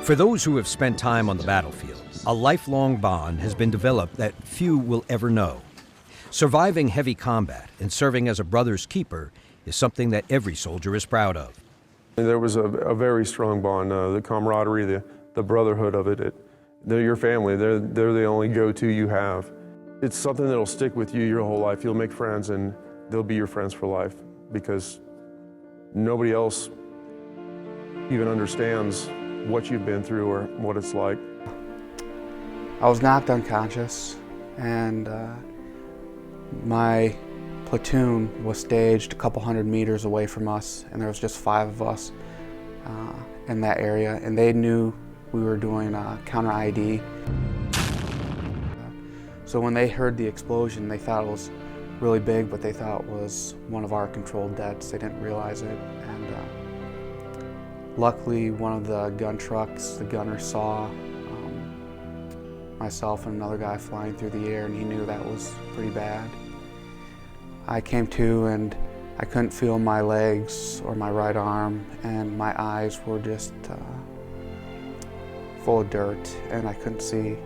For those who have spent time on the battlefield, a lifelong bond has been developed that few will ever know. Surviving heavy combat and serving as a brother's keeper is something that every soldier is proud of. There was a very strong bond, the camaraderie, the brotherhood of it. They're your family. They're the only go-to you have. It's something that'll stick with you your whole life. You'll make friends, and they'll be your friends for life because nobody else even understands what you've been through or what it's like. I was knocked unconscious, and my platoon was staged a couple hundred meters away from us, and there was just 5 of us in that area, and they knew we were doing counter ID. So when they heard the explosion, they thought it was really big, but they thought it was one of our controlled deaths. They didn't realize it, and luckily one of the gun trucks, the gunner saw myself and another guy flying through the air, and he knew that was pretty bad. I came to, and I couldn't feel my legs or my right arm, and my eyes were just full of dirt, and I couldn't see.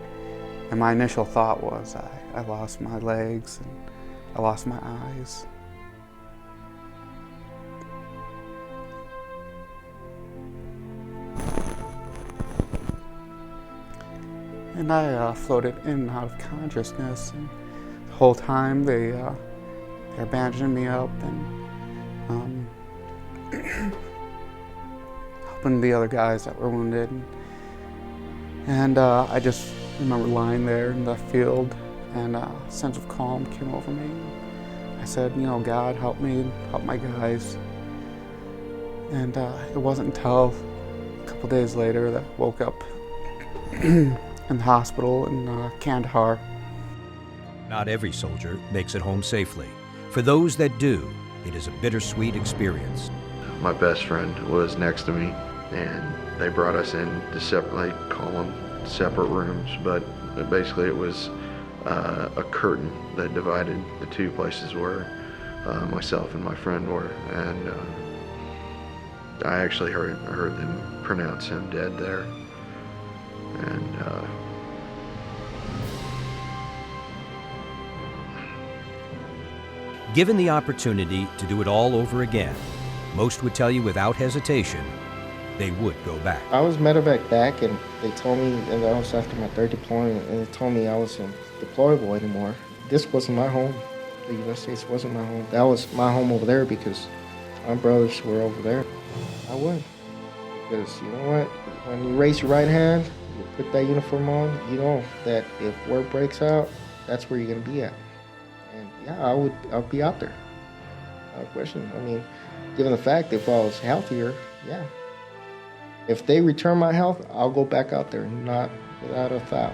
And my initial thought was, I lost my legs, and I lost my eyes. And I floated in and out of consciousness, and the whole time they're bandaging me up and helping the other guys that were wounded. And I just remember lying there in the field, and a sense of calm came over me. I said, you know, God, help me, help my guys. And it wasn't until a couple days later that I woke up in the hospital in Kandahar. Not every soldier makes it home safely. For those that do, it is a bittersweet experience. My best friend was next to me, and they brought us in to separate, call them separate rooms, but basically it was a curtain that divided the 2 places where myself and my friend were, and I actually heard them pronounce him dead there. And given the opportunity to do it all over again, most would tell you without hesitation, they would go back. I was medevac back, and they told me, and that was after my 3rd deployment, and they told me I wasn't deployable anymore. This wasn't my home. The United States wasn't my home. That was my home over there because my brothers were over there. I would. Because you know what? When you raise your right hand, you put that uniform on, you know that if war breaks out, that's where you're going to be at. And yeah, I'll be out there. No question. I mean, given the fact if I was healthier, yeah. If they return my health, I'll go back out there, not without a thought.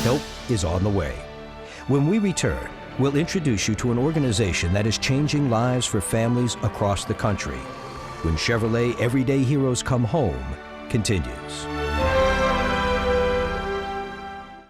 Help is on the way. When we return, we'll introduce you to an organization that is changing lives for families across the country. When Chevrolet Everyday Heroes Come Home continues.